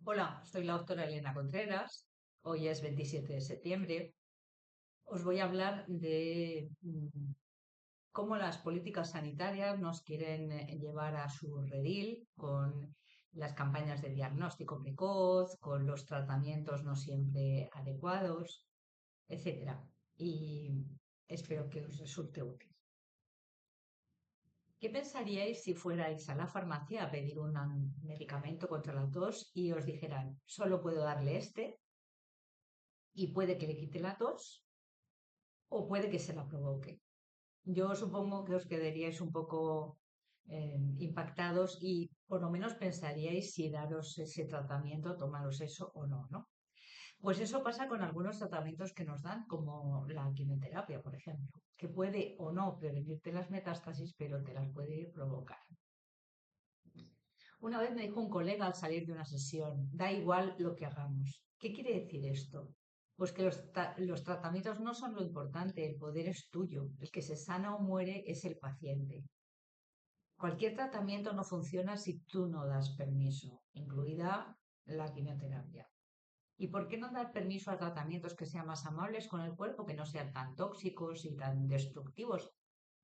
Hola, soy la doctora Elena Contreras. Hoy es 27 de septiembre. Os voy a hablar de cómo las políticas sanitarias nos quieren llevar a su redil con las campañas de diagnóstico precoz, con los tratamientos no siempre adecuados, etcétera. Y espero que os resulte útil. ¿Qué pensaríais si fuerais a la farmacia a pedir un medicamento contra la tos y os dijeran, solo puedo darle este y puede que le quite la tos o puede que se la provoque? Yo supongo que os quedaríais un poco impactados y por lo menos pensaríais si daros ese tratamiento, tomaros eso o no, ¿no? Pues eso pasa con algunos tratamientos que nos dan, como la quimioterapia, por ejemplo, que puede o no prevenirte las metástasis, pero te las puede provocar. Una vez me dijo un colega al salir de una sesión, da igual lo que hagamos. ¿Qué quiere decir esto? Pues que los tratamientos no son lo importante, el poder es tuyo. El que se sana o muere es el paciente. Cualquier tratamiento no funciona si tú no das permiso, incluida la quimioterapia. ¿Y por qué no dar permiso a tratamientos que sean más amables con el cuerpo, que no sean tan tóxicos y tan destructivos?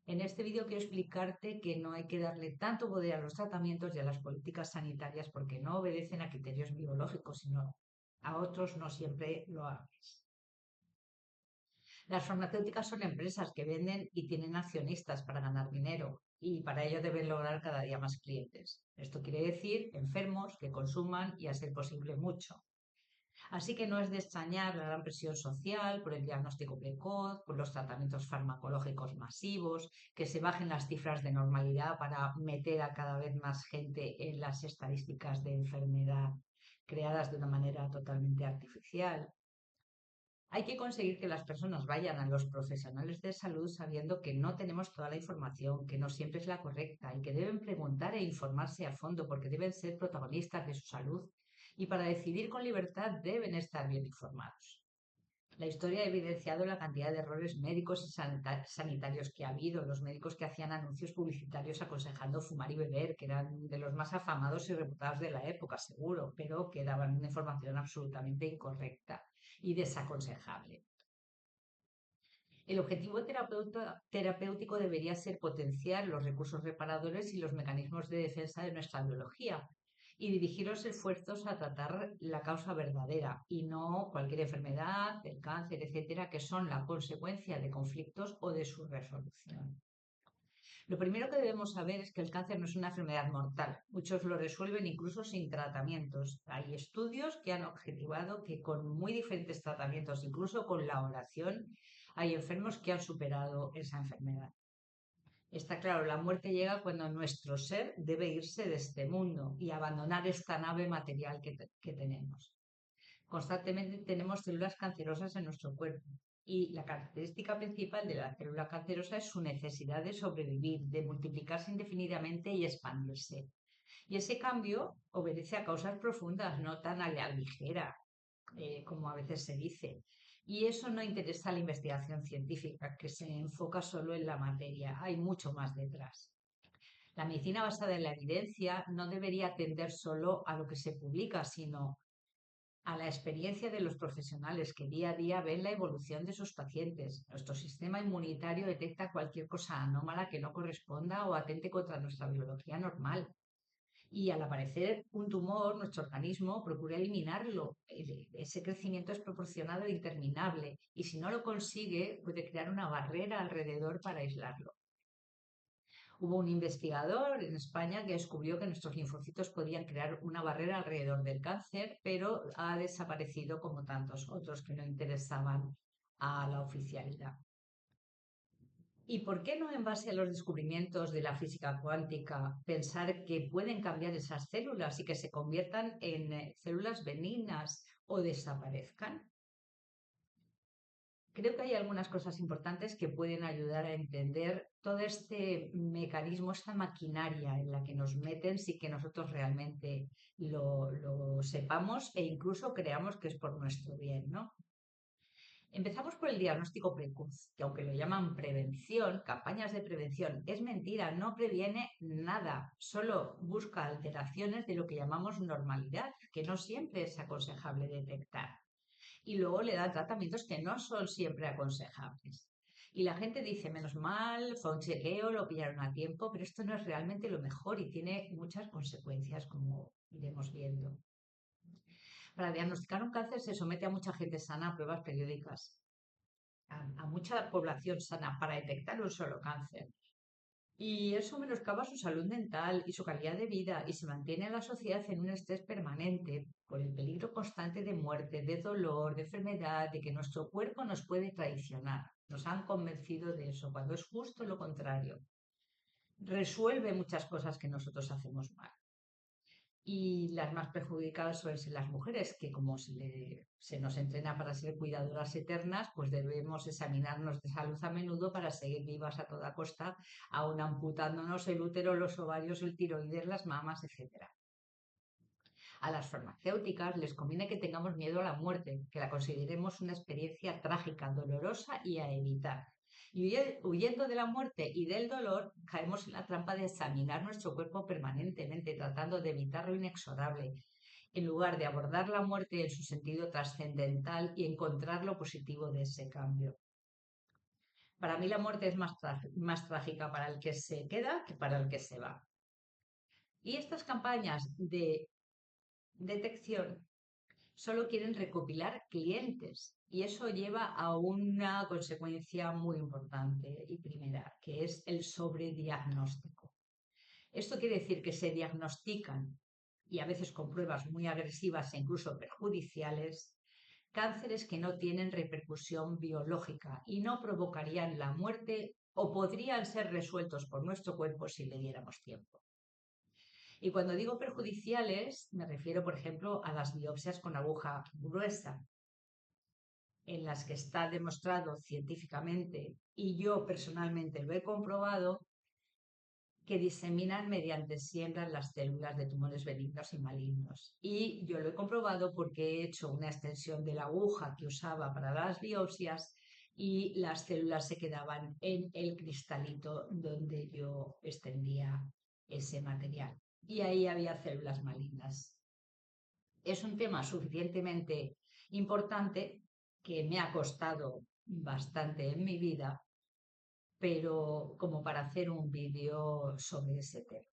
En este vídeo quiero explicarte que no hay que darle tanto poder a los tratamientos y a las políticas sanitarias porque no obedecen a criterios biológicos, sino a otros no siempre lo haces. Las farmacéuticas son empresas que venden y tienen accionistas para ganar dinero y para ello deben lograr cada día más clientes. Esto quiere decir enfermos que consuman y a ser posible mucho. Así que no es de extrañar la gran presión social por el diagnóstico precoz, por los tratamientos farmacológicos masivos, que se bajen las cifras de normalidad para meter a cada vez más gente en las estadísticas de enfermedad creadas de una manera totalmente artificial. Hay que conseguir que las personas vayan a los profesionales de salud sabiendo que no tenemos toda la información, que no siempre es la correcta y que deben preguntar e informarse a fondo porque deben ser protagonistas de su salud y para decidir con libertad deben estar bien informados. La historia ha evidenciado la cantidad de errores médicos y sanitarios que ha habido. Los médicos que hacían anuncios publicitarios aconsejando fumar y beber, que eran de los más afamados y reputados de la época, seguro, pero que daban una información absolutamente incorrecta y desaconsejable. El objetivo terapéutico debería ser potenciar los recursos reparadores y los mecanismos de defensa de nuestra biología y dirigir los esfuerzos a tratar la causa verdadera y no cualquier enfermedad, el cáncer, etcétera, que son la consecuencia de conflictos o de su resolución. Lo primero que debemos saber es que el cáncer no es una enfermedad mortal. Muchos lo resuelven incluso sin tratamientos. Hay estudios que han objetivado que con muy diferentes tratamientos, incluso con la oración, hay enfermos que han superado esa enfermedad. Está claro, la muerte llega cuando nuestro ser debe irse de este mundo y abandonar esta nave material que tenemos. Constantemente tenemos células cancerosas en nuestro cuerpo y la característica principal de la célula cancerosa es su necesidad de sobrevivir, de multiplicarse indefinidamente y expandirse. Y ese cambio obedece a causas profundas, no tan a la ligera, como a veces se dice. Y eso no interesa a la investigación científica, que se enfoca solo en la materia. Hay mucho más detrás. La medicina basada en la evidencia no debería atender solo a lo que se publica, sino a la experiencia de los profesionales que día a día ven la evolución de sus pacientes. Nuestro sistema inmunitario detecta cualquier cosa anómala que no corresponda o atente contra nuestra biología normal. Y al aparecer un tumor, nuestro organismo procura eliminarlo. Ese crecimiento es proporcionado e interminable y si no lo consigue puede crear una barrera alrededor para aislarlo. Hubo un investigador en España que descubrió que nuestros linfocitos podían crear una barrera alrededor del cáncer, pero ha desaparecido como tantos otros que no interesaban a la oficialidad. ¿Y por qué no, en base a los descubrimientos de la física cuántica, pensar que pueden cambiar esas células y que se conviertan en células benignas o desaparezcan? Creo que hay algunas cosas importantes que pueden ayudar a entender todo este mecanismo, esta maquinaria en la que nos meten sin que nosotros realmente lo sepamos e incluso creamos que es por nuestro bien, ¿no? Empezamos por el diagnóstico precoz, que aunque lo llaman prevención, campañas de prevención, es mentira, no previene nada, solo busca alteraciones de lo que llamamos normalidad, que no siempre es aconsejable detectar. Y luego le dan tratamientos que no son siempre aconsejables. Y la gente dice, menos mal, fue un chequeo, lo pillaron a tiempo, pero esto no es realmente lo mejor y tiene muchas consecuencias, como iremos viendo. Para diagnosticar un cáncer se somete a mucha gente sana a pruebas periódicas, a mucha población sana para detectar un solo cáncer. Y eso menoscaba su salud mental y su calidad de vida y se mantiene a la sociedad en un estrés permanente por el peligro constante de muerte, de dolor, de enfermedad, de que nuestro cuerpo nos puede traicionar. Nos han convencido de eso, cuando es justo lo contrario. Resuelve muchas cosas que nosotros hacemos mal. Y las más perjudicadas suelen ser las mujeres, que como se nos entrena para ser cuidadoras eternas, pues debemos examinarnos de salud a menudo para seguir vivas a toda costa, aun amputándonos el útero, los ovarios, el tiroides, las mamas, etcétera. A las farmacéuticas les conviene que tengamos miedo a la muerte, que la consideremos una experiencia trágica, dolorosa y a evitar. Y huyendo de la muerte y del dolor, caemos en la trampa de examinar nuestro cuerpo permanentemente, tratando de evitar lo inexorable, en lugar de abordar la muerte en su sentido trascendental y encontrar lo positivo de ese cambio. Para mí la muerte es más trágica para el que se queda que para el que se va. Y estas campañas de detección solo quieren recopilar clientes y eso lleva a una consecuencia muy importante y primera, que es el sobrediagnóstico. Esto quiere decir que se diagnostican, y a veces con pruebas muy agresivas e incluso perjudiciales, cánceres que no tienen repercusión biológica y no provocarían la muerte o podrían ser resueltos por nuestro cuerpo si le diéramos tiempo. Y cuando digo perjudiciales, me refiero, por ejemplo, a las biopsias con aguja gruesa, en las que está demostrado científicamente, y yo personalmente lo he comprobado, que diseminan mediante siembra las células de tumores benignos y malignos. Y yo lo he comprobado porque he hecho una extensión de la aguja que usaba para las biopsias y las células se quedaban en el cristalito donde yo extendía ese material. Y ahí había células malignas. Es un tema suficientemente importante que me ha costado bastante en mi vida, pero como para hacer un vídeo sobre ese tema.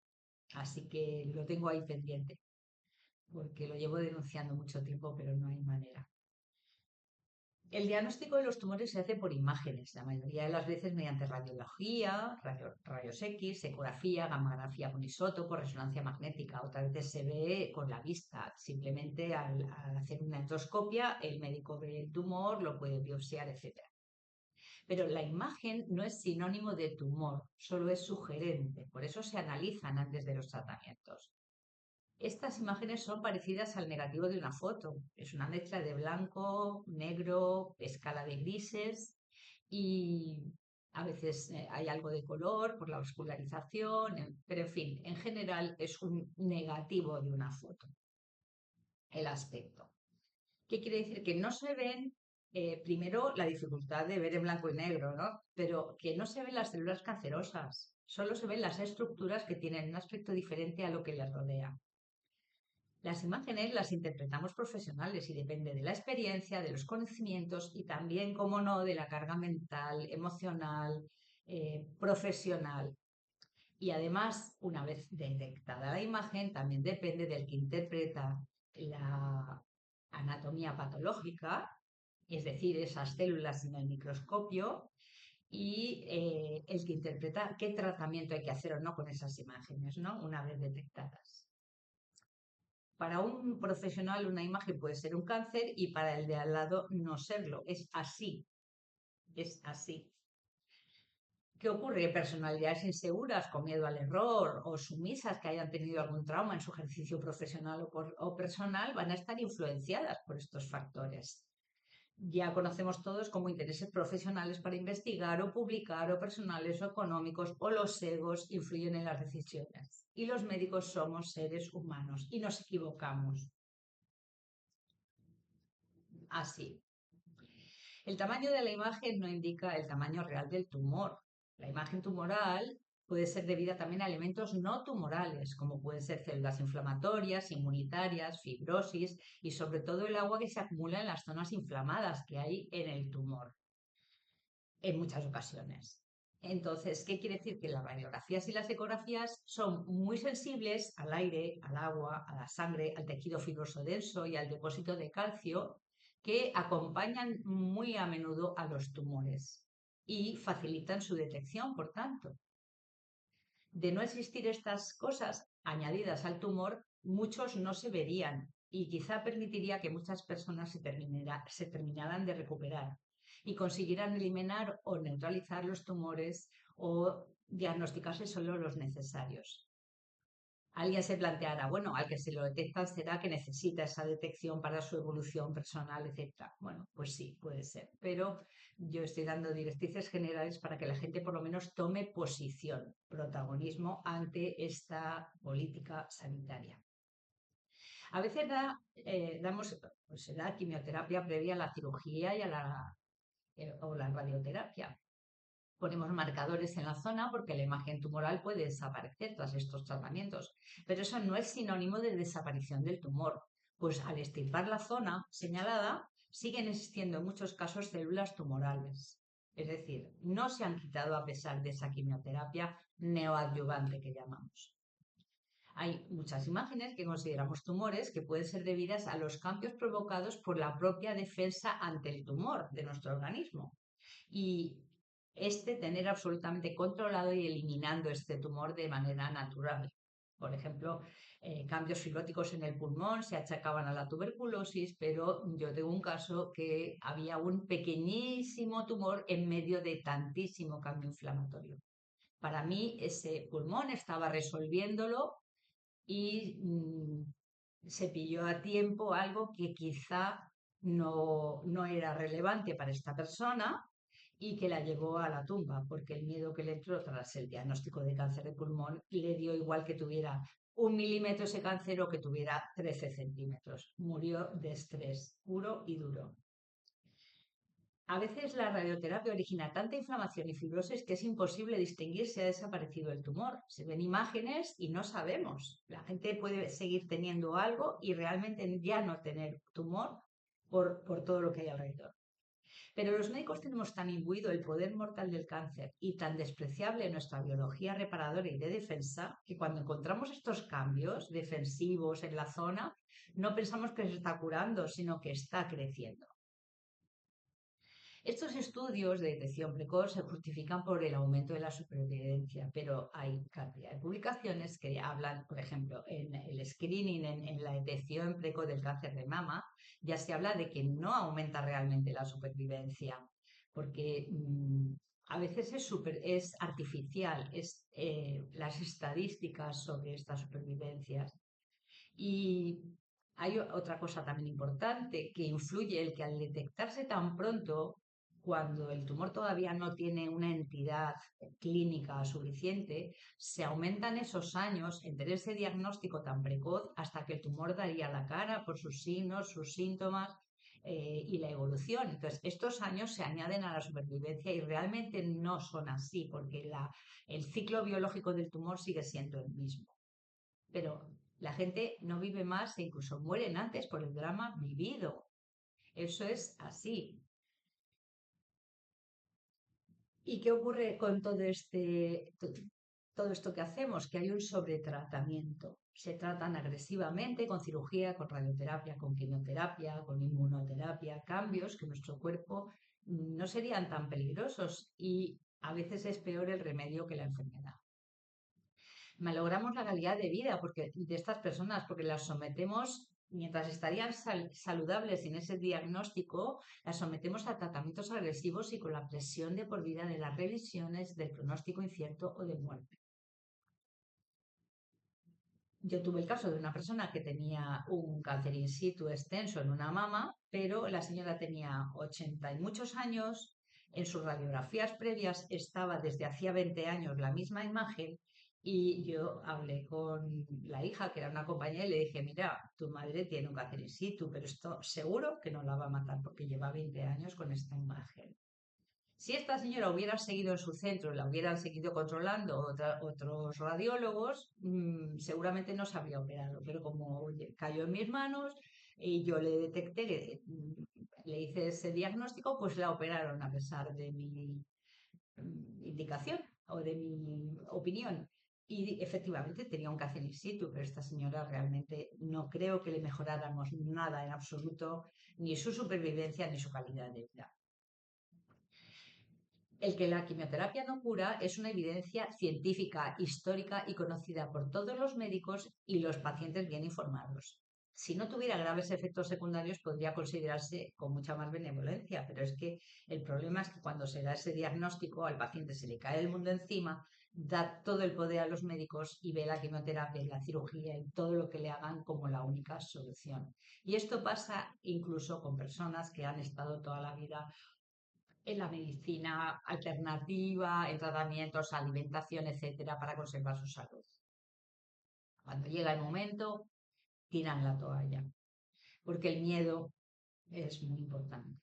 Así que lo tengo ahí pendiente, porque lo llevo denunciando mucho tiempo, pero no hay manera. El diagnóstico de los tumores se hace por imágenes, la mayoría de las veces mediante radiología, rayos X, ecografía, gamografía con isótopo, resonancia magnética. Otras veces se ve con la vista. Simplemente al hacer una endoscopia, el médico ve el tumor, lo puede biopsiar, etc. Pero la imagen no es sinónimo de tumor, solo es sugerente. Por eso se analizan antes de los tratamientos. Estas imágenes son parecidas al negativo de una foto. Es una mezcla de blanco, negro, escala de grises y a veces hay algo de color por la oscularización, pero en fin, en general es un negativo de una foto, el aspecto. ¿Qué quiere decir? Que no se ven, primero, la dificultad de ver en blanco y negro, ¿no? Pero que no se ven las células cancerosas, solo se ven las estructuras que tienen un aspecto diferente a lo que les rodea. Las imágenes las interpretamos profesionales y depende de la experiencia, de los conocimientos y también, como no, de la carga mental, emocional, profesional. Y además, una vez detectada la imagen, también depende del que interpreta la anatomía patológica, es decir, esas células en el microscopio, y el que interpreta qué tratamiento hay que hacer o no con esas imágenes, ¿no? Una vez detectadas. Para un profesional una imagen puede ser un cáncer y para el de al lado no serlo. Es así. Es así. ¿Qué ocurre? Personalidades inseguras, con miedo al error o sumisas que hayan tenido algún trauma en su ejercicio profesional o personal van a estar influenciadas por estos factores. Ya conocemos todos como intereses profesionales para investigar o publicar o personales o económicos o los egos influyen en las decisiones. Y los médicos somos seres humanos y nos equivocamos. Así. El tamaño de la imagen no indica el tamaño real del tumor. La imagen tumoral puede ser debida también a elementos no tumorales, como pueden ser células inflamatorias, inmunitarias, fibrosis y sobre todo el agua que se acumula en las zonas inflamadas que hay en el tumor en muchas ocasiones. Entonces, ¿qué quiere decir? Que las radiografías y las ecografías son muy sensibles al aire, al agua, a la sangre, al tejido fibroso denso y al depósito de calcio que acompañan muy a menudo a los tumores y facilitan su detección, por tanto. De no existir estas cosas añadidas al tumor, muchos no se verían y quizá permitiría que muchas personas se terminaran de recuperar y consiguieran eliminar o neutralizar los tumores o diagnosticarse solo los necesarios. Alguien se planteará, bueno, al que se lo detectan será que necesita esa detección para su evolución personal, etcétera. Bueno, pues sí, puede ser, pero yo estoy dando directrices generales para que la gente por lo menos tome posición, protagonismo ante esta política sanitaria. A veces se da quimioterapia previa a la cirugía y o la radioterapia. Ponemos marcadores en la zona porque la imagen tumoral puede desaparecer tras estos tratamientos, pero eso no es sinónimo de desaparición del tumor, pues al extirpar la zona señalada siguen existiendo en muchos casos células tumorales. Es decir, no se han quitado a pesar de esa quimioterapia neoadyuvante que llamamos. Hay muchas imágenes que consideramos tumores que pueden ser debidas a los cambios provocados por la propia defensa ante el tumor de nuestro organismo. Y tener absolutamente controlado y eliminando este tumor de manera natural. Por ejemplo, cambios fibróticos en el pulmón se achacaban a la tuberculosis, pero yo tengo un caso que había un pequeñísimo tumor en medio de tantísimo cambio inflamatorio. Para mí ese pulmón estaba resolviéndolo y se pilló a tiempo algo que quizá no era relevante para esta persona y que la llevó a la tumba, porque el miedo que le entró tras el diagnóstico de cáncer de pulmón le dio igual que tuviera 1 milímetro ese cáncer o que tuviera 13 centímetros. Murió de estrés puro y duro. A veces la radioterapia origina tanta inflamación y fibrosis que es imposible distinguir si ha desaparecido el tumor. Se ven imágenes y no sabemos. La gente puede seguir teniendo algo y realmente ya no tener tumor por todo lo que hay alrededor. Pero los médicos tenemos tan imbuido el poder mortal del cáncer y tan despreciable nuestra biología reparadora y de defensa que cuando encontramos estos cambios defensivos en la zona no pensamos que se está curando, sino que está creciendo. Estos estudios de detección precoz se justifican por el aumento de la supervivencia, pero hay cantidad de publicaciones que hablan, por ejemplo, en el screening, en la detección precoz del cáncer de mama, ya se habla de que no aumenta realmente la supervivencia, porque a veces es artificial, las estadísticas sobre estas supervivencias. Y hay otra cosa también importante que influye el que al detectarse tan pronto, cuando el tumor todavía no tiene una entidad clínica suficiente, se aumentan esos años entre ese diagnóstico tan precoz hasta que el tumor daría la cara por sus signos, sus síntomas y la evolución. Entonces, estos años se añaden a la supervivencia y realmente no son así, porque el ciclo biológico del tumor sigue siendo el mismo. Pero la gente no vive más e incluso mueren antes por el drama vivido. Eso es así. ¿Y qué ocurre con todo esto que hacemos? Que hay un sobretratamiento. Se tratan agresivamente con cirugía, con radioterapia, con quimioterapia, con inmunoterapia, cambios que nuestro cuerpo no serían tan peligrosos y a veces es peor el remedio que la enfermedad. Malogramos la calidad de vida de estas personas porque las sometemos, mientras estarían saludables en ese diagnóstico, las sometemos a tratamientos agresivos y con la presión de por vida de las revisiones, del pronóstico incierto o de muerte. Yo tuve el caso de una persona que tenía un cáncer in situ extenso en una mama, pero la señora tenía 80 y muchos años. En sus radiografías previas estaba desde hacía 20 años la misma imagen Y yo hablé con la hija, que era una compañera, y le dije, mira, tu madre tiene un cáncer in situ, pero esto seguro que no la va a matar porque lleva 20 años con esta imagen. Si esta señora hubiera seguido en su centro, la hubieran seguido controlando otros radiólogos, seguramente no se habría operado. Pero como oye, cayó en mis manos y yo le detecté, le hice ese diagnóstico, pues la operaron a pesar de mi indicación o de mi opinión. Y efectivamente tenía un cáncer in situ, pero esta señora realmente no creo que le mejoráramos nada en absoluto, ni su supervivencia ni su calidad de vida. El que la quimioterapia no cura es una evidencia científica, histórica y conocida por todos los médicos y los pacientes bien informados. Si no tuviera graves efectos secundarios, podría considerarse con mucha más benevolencia, pero es que el problema es que cuando se da ese diagnóstico al paciente se le cae el mundo encima, da todo el poder a los médicos y ve la quimioterapia y la cirugía y todo lo que le hagan como la única solución. Y esto pasa incluso con personas que han estado toda la vida en la medicina alternativa, en tratamientos, alimentación, etcétera, para conservar su salud. Cuando llega el momento, tiran la toalla, porque el miedo es muy importante.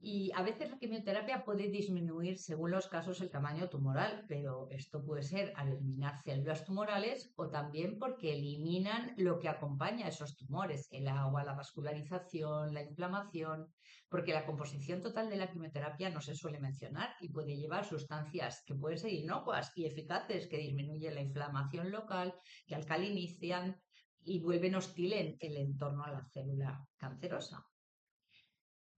Y a veces la quimioterapia puede disminuir, según los casos, el tamaño tumoral, pero esto puede ser al eliminar células tumorales o también porque eliminan lo que acompaña a esos tumores, el agua, la vascularización, la inflamación, porque la composición total de la quimioterapia no se suele mencionar y puede llevar sustancias que pueden ser inocuas y eficaces, que disminuyen la inflamación local, que alcalinizan y vuelven hostil el entorno a la célula cancerosa.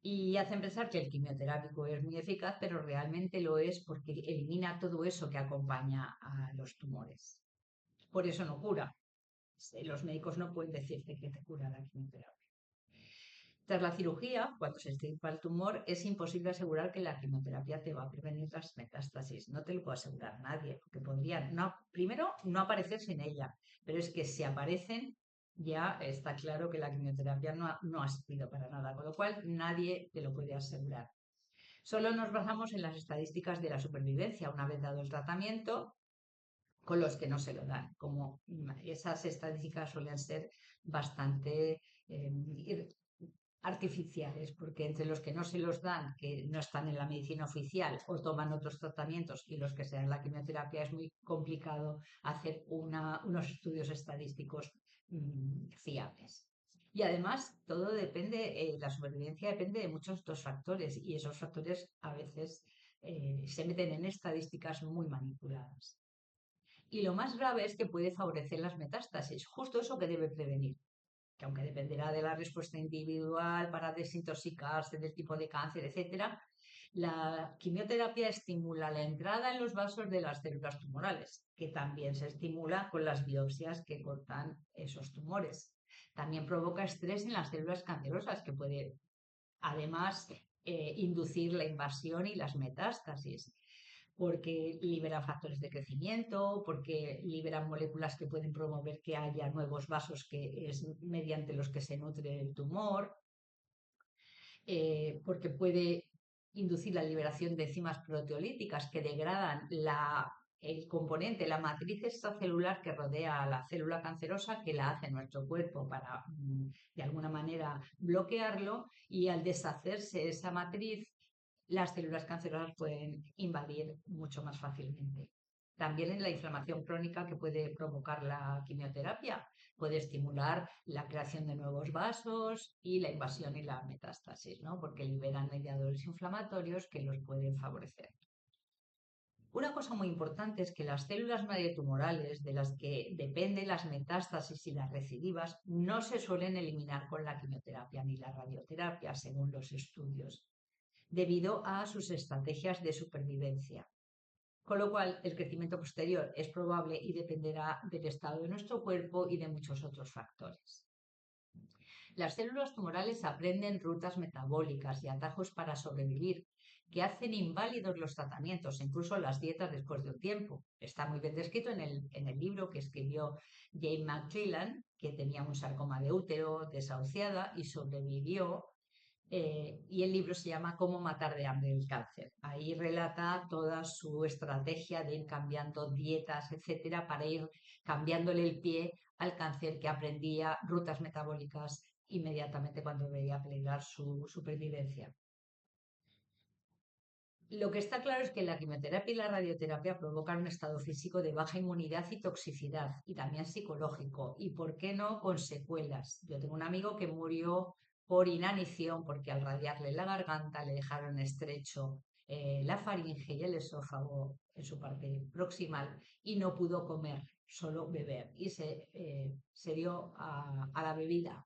Y hacen pensar que el quimioterápico es muy eficaz, pero realmente lo es porque elimina todo eso que acompaña a los tumores. Por eso no cura. Los médicos no pueden decirte que te cura la quimioterapia. Tras la cirugía, cuando se extirpa el tumor, es imposible asegurar que la quimioterapia te va a prevenir las metástasis. No te lo puede asegurar nadie, porque podrían, no, primero, no aparecer sin ella, pero es que si aparecen, ya está claro que la quimioterapia no ha servido para nada, con lo cual nadie te lo puede asegurar. Solo nos basamos en las estadísticas de la supervivencia una vez dado el tratamiento, con los que no se lo dan. Como esas estadísticas suelen ser bastante artificiales, porque entre los que no se los dan, que no están en la medicina oficial o toman otros tratamientos, y los que se dan la quimioterapia, es muy complicado hacer unos estudios estadísticos fiables. Y además, todo depende, la supervivencia depende de muchos otros factores, y esos factores a veces se meten en estadísticas muy manipuladas. Y lo más grave es que puede favorecer las metástasis, justo eso que debe prevenir, que aunque dependerá de la respuesta individual para desintoxicarse del tipo de cáncer, etcétera, la quimioterapia estimula la entrada en los vasos de las células tumorales, que también se estimula con las biopsias que cortan esos tumores. También provoca estrés en las células cancerosas, que puede además inducir la invasión y las metástasis, porque libera factores de crecimiento, porque liberan moléculas que pueden promover que haya nuevos vasos, que es mediante los que se nutre el tumor, porque puede inducir la liberación de enzimas proteolíticas que degradan el componente, la matriz extracelular que rodea a la célula cancerosa, que la hace nuestro cuerpo para, de alguna manera, bloquearlo, y al deshacerse esa matriz, las células cancerosas pueden invadir mucho más fácilmente. También en la inflamación crónica que puede provocar la quimioterapia, puede estimular la creación de nuevos vasos y la invasión y la metástasis, ¿no? Porque liberan mediadores inflamatorios que los pueden favorecer. Una cosa muy importante es que las células madre tumorales de las que dependen las metástasis y las recidivas no se suelen eliminar con la quimioterapia ni la radioterapia, según los estudios, debido a sus estrategias de supervivencia. Con lo cual, el crecimiento posterior es probable y dependerá del estado de nuestro cuerpo y de muchos otros factores. Las células tumorales aprenden rutas metabólicas y atajos para sobrevivir, que hacen inválidos los tratamientos, incluso las dietas después de un tiempo. Está muy bien descrito en el libro que escribió Jane McClellan, que tenía un sarcoma de útero, desahuciada, y sobrevivió Y el libro se llama Cómo matar de hambre el cáncer. Ahí relata toda su estrategia de ir cambiando dietas, etcétera, para ir cambiándole el pie al cáncer, que aprendía rutas metabólicas inmediatamente cuando veía peligrar su supervivencia. Lo que está claro es que la quimioterapia y la radioterapia provocan un estado físico de baja inmunidad y toxicidad, y también psicológico, y por qué no con secuelas. Yo tengo un amigo que murió por inanición porque al radiarle la garganta le dejaron estrecho la faringe y el esófago en su parte proximal y no pudo comer, solo beber, y se dio a la bebida,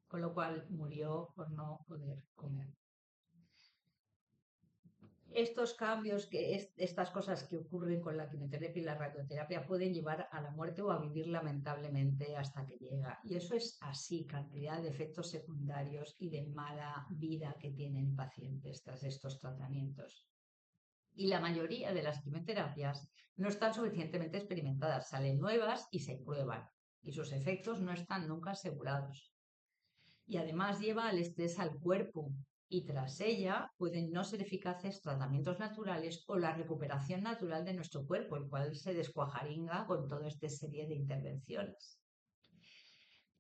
con lo cual murió por no poder comer. Estos cambios, estas cosas que ocurren con la quimioterapia y la radioterapia pueden llevar a la muerte o a vivir lamentablemente hasta que llega. Y eso es así, cantidad de efectos secundarios y de mala vida que tienen pacientes tras estos tratamientos. Y la mayoría de las quimioterapias no están suficientemente experimentadas, salen nuevas y se prueban. Y sus efectos no están nunca asegurados. Y además lleva al estrés al cuerpo, y tras ella pueden no ser eficaces tratamientos naturales o la recuperación natural de nuestro cuerpo, el cual se descuajaringa con toda esta serie de intervenciones.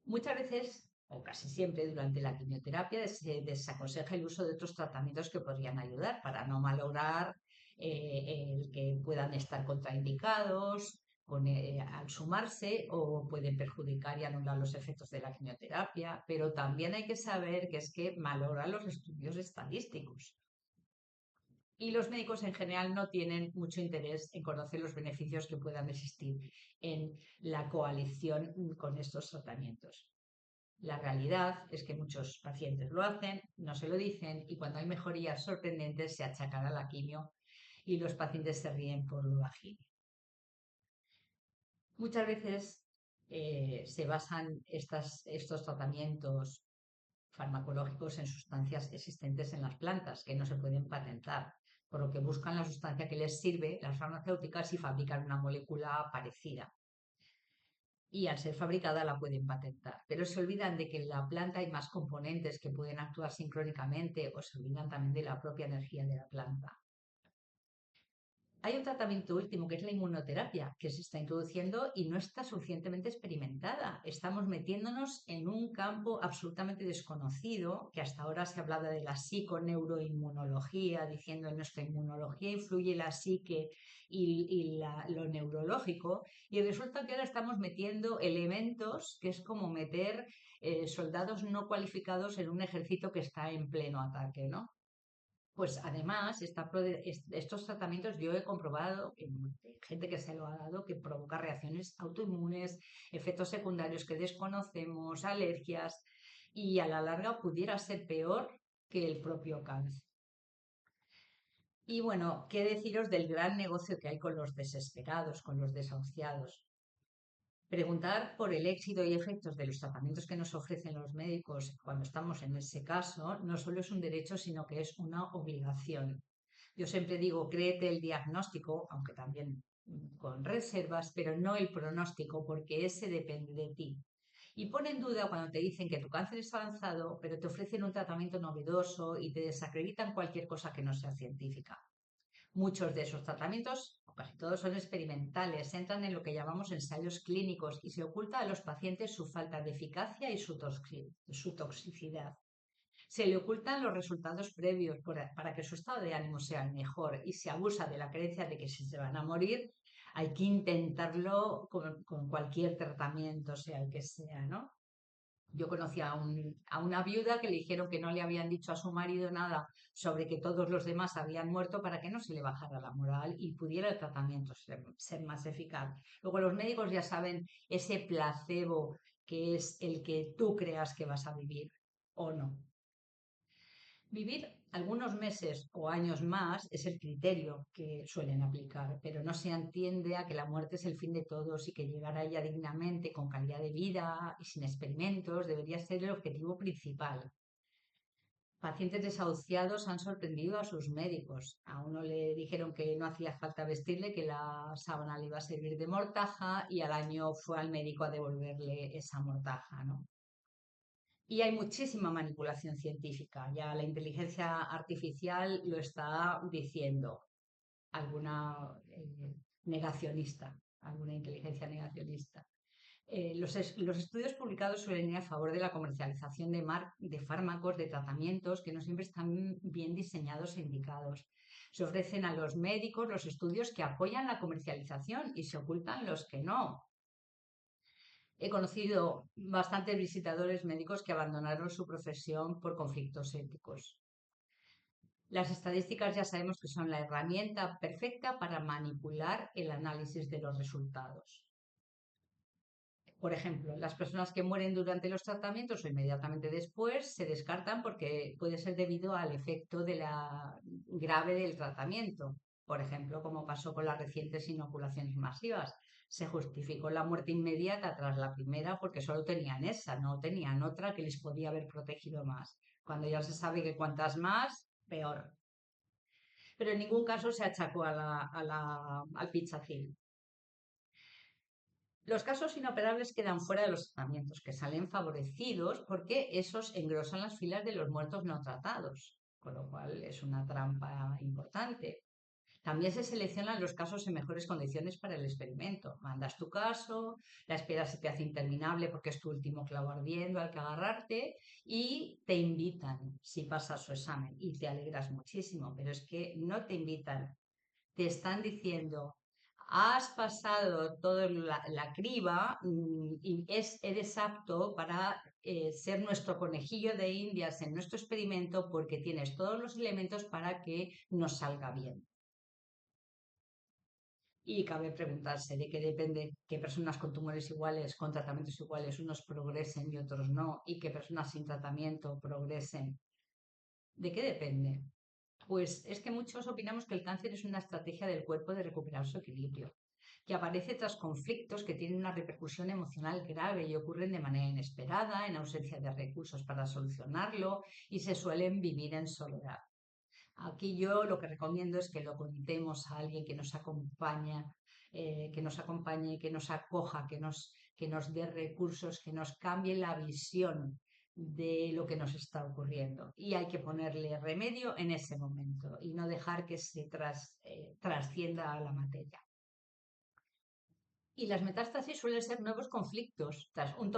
Muchas veces, o casi siempre, durante la quimioterapia se desaconseja el uso de otros tratamientos que podrían ayudar para no malograr el que puedan estar contraindicados al sumarse, o pueden perjudicar y anular los efectos de la quimioterapia, pero también hay que saber que es que malogra los estudios estadísticos. Y los médicos en general no tienen mucho interés en conocer los beneficios que puedan existir en la coalición con estos tratamientos. La realidad es que muchos pacientes lo hacen, no se lo dicen, y cuando hay mejorías sorprendentes se achacan a la quimio y los pacientes se ríen por lo bajín. Muchas veces se basan estos tratamientos farmacológicos en sustancias existentes en las plantas que no se pueden patentar, por lo que buscan la sustancia que les sirve las farmacéuticas y fabrican una molécula parecida. Y al ser fabricada la pueden patentar. Pero se olvidan de que en la planta hay más componentes que pueden actuar sincrónicamente, o se olvidan también de la propia energía de la planta. Hay un tratamiento último que es la inmunoterapia, que se está introduciendo y no está suficientemente experimentada. Estamos metiéndonos en un campo absolutamente desconocido, que hasta ahora se hablaba de la psiconeuroinmunología, diciendo en nuestra inmunología influye la psique y lo neurológico, y resulta que ahora estamos metiendo elementos que es como meter soldados no cualificados en un ejército que está en pleno ataque, ¿no? Pues además, estos tratamientos yo he comprobado en gente que se lo ha dado que provoca reacciones autoinmunes, efectos secundarios que desconocemos, alergias, y a la larga pudiera ser peor que el propio cáncer. Y bueno, qué deciros del gran negocio que hay con los desesperados, con los desahuciados. Preguntar por el éxito y efectos de los tratamientos que nos ofrecen los médicos cuando estamos en ese caso no solo es un derecho, sino que es una obligación. Yo siempre digo, créete el diagnóstico, aunque también con reservas, pero no el pronóstico, porque ese depende de ti. Y pone en duda cuando te dicen que tu cáncer es avanzado, pero te ofrecen un tratamiento novedoso y te desacreditan cualquier cosa que no sea científica. Muchos de esos tratamientos, o casi todos, son experimentales, entran en lo que llamamos ensayos clínicos y se oculta a los pacientes su falta de eficacia y su toxicidad. Se le ocultan los resultados previos para que su estado de ánimo sea mejor, y se abusa de la creencia de que si se van a morir hay que intentarlo con cualquier tratamiento, sea el que sea, ¿no? Yo conocí a una viuda que le dijeron que no le habían dicho a su marido nada sobre que todos los demás habían muerto para que no se le bajara la moral y pudiera el tratamiento ser más eficaz. Luego los médicos ya saben ese placebo que es el que tú creas que vas a vivir o no. Vivir algunos meses o años más es el criterio que suelen aplicar, pero no se entiende a que la muerte es el fin de todos y que llegar a ella dignamente, con calidad de vida y sin experimentos, debería ser el objetivo principal. Pacientes desahuciados han sorprendido a sus médicos. A uno le dijeron que no hacía falta vestirle, que la sábana le iba a servir de mortaja, y al año fue al médico a devolverle esa mortaja, ¿no? Y hay muchísima manipulación científica. Ya la inteligencia artificial lo está diciendo. Alguna negacionista, alguna inteligencia negacionista. Los estudios publicados suelen ir a favor de la comercialización de fármacos, de tratamientos que no siempre están bien diseñados e indicados. Se ofrecen a los médicos los estudios que apoyan la comercialización y se ocultan los que no. He conocido bastantes visitadores médicos que abandonaron su profesión por conflictos éticos. Las estadísticas ya sabemos que son la herramienta perfecta para manipular el análisis de los resultados. Por ejemplo, las personas que mueren durante los tratamientos o inmediatamente después se descartan porque puede ser debido al efecto grave del tratamiento. Por ejemplo, como pasó con las recientes inoculaciones masivas. Se justificó la muerte inmediata tras la primera porque solo tenían esa, no tenían otra que les podía haber protegido más. Cuando ya se sabe que cuantas más, peor. Pero en ningún caso se achacó al pichacil. Los casos inoperables quedan fuera de los tratamientos, que salen favorecidos porque esos engrosan las filas de los muertos no tratados, con lo cual es una trampa importante. También se seleccionan los casos en mejores condiciones para el experimento. Mandas tu caso, la espera se te hace interminable porque es tu último clavo ardiendo al que agarrarte y te invitan si pasas su examen y te alegras muchísimo, pero es que no te invitan, te están diciendo, has pasado toda la criba y eres apto para ser nuestro conejillo de indias en nuestro experimento porque tienes todos los elementos para que nos salga bien. Y cabe preguntarse de qué depende que personas con tumores iguales, con tratamientos iguales, unos progresen y otros no, y que personas sin tratamiento progresen. ¿De qué depende? Pues es que muchos opinamos que el cáncer es una estrategia del cuerpo de recuperar su equilibrio, que aparece tras conflictos que tienen una repercusión emocional grave y ocurren de manera inesperada, en ausencia de recursos para solucionarlo y se suelen vivir en soledad. Aquí yo lo que recomiendo es que lo contemos a alguien que nos que nos acompañe, que nos acoja, que nos dé recursos, que nos cambie la visión de lo que nos está ocurriendo. Y hay que ponerle remedio en ese momento y no dejar que trascienda a la materia. Y las metástasis suelen ser nuevos conflictos. Tras un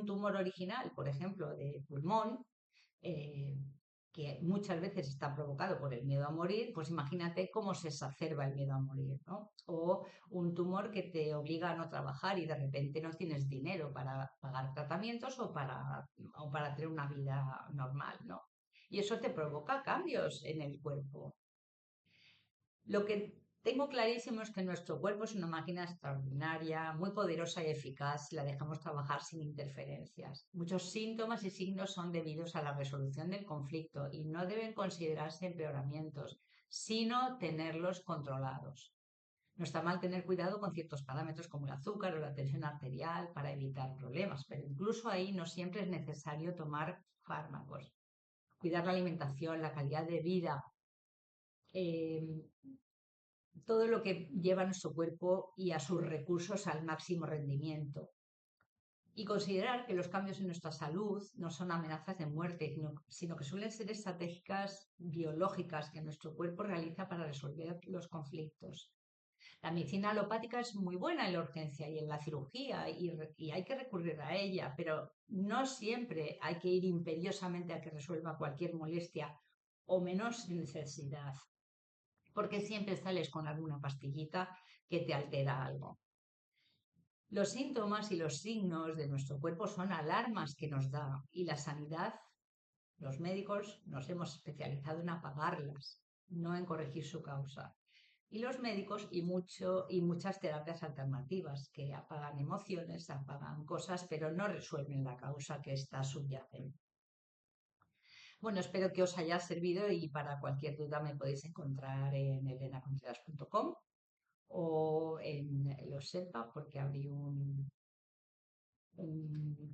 tumor original, por ejemplo, de pulmón, eh, que muchas veces está provocado por el miedo a morir, pues imagínate cómo se exacerba el miedo a morir, ¿no? O un tumor que te obliga a no trabajar y de repente no tienes dinero para pagar tratamientos o para tener una vida normal, ¿no? Y eso te provoca cambios en el cuerpo. Lo que tengo clarísimo es que nuestro cuerpo es una máquina extraordinaria, muy poderosa y eficaz si la dejamos trabajar sin interferencias. Muchos síntomas y signos son debidos a la resolución del conflicto y no deben considerarse empeoramientos, sino tenerlos controlados. No está mal tener cuidado con ciertos parámetros como el azúcar o la tensión arterial para evitar problemas, pero incluso ahí no siempre es necesario tomar fármacos. Cuidar la alimentación, la calidad de vida, eh, todo lo que lleva a nuestro cuerpo y a sus recursos al máximo rendimiento. Y considerar que los cambios en nuestra salud no son amenazas de muerte, sino que suelen ser estratégicas biológicas que nuestro cuerpo realiza para resolver los conflictos. La medicina alopática es muy buena en la urgencia y en la cirugía y hay que recurrir a ella, pero no siempre hay que ir imperiosamente a que resuelva cualquier molestia o menos necesidad, porque siempre sales con alguna pastillita que te altera algo. Los síntomas y los signos de nuestro cuerpo son alarmas que nos da y la sanidad, los médicos nos hemos especializado en apagarlas, no en corregir su causa. Y los médicos y muchas terapias alternativas que apagan emociones, apagan cosas, pero no resuelven la causa que está subyacente. Bueno, espero que os haya servido y para cualquier duda me podéis encontrar en elenacontreras.com o en los SEPA porque abrí un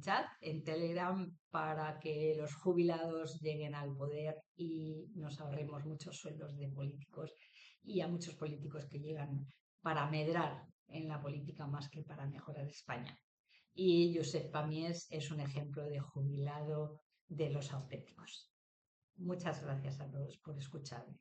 chat en Telegram para que los jubilados lleguen al poder y nos ahorremos muchos sueldos de políticos y a muchos políticos que llegan para medrar en la política más que para mejorar España. y Josep Pamies es un ejemplo de jubilado de los auténticos. Muchas gracias a todos por escucharme.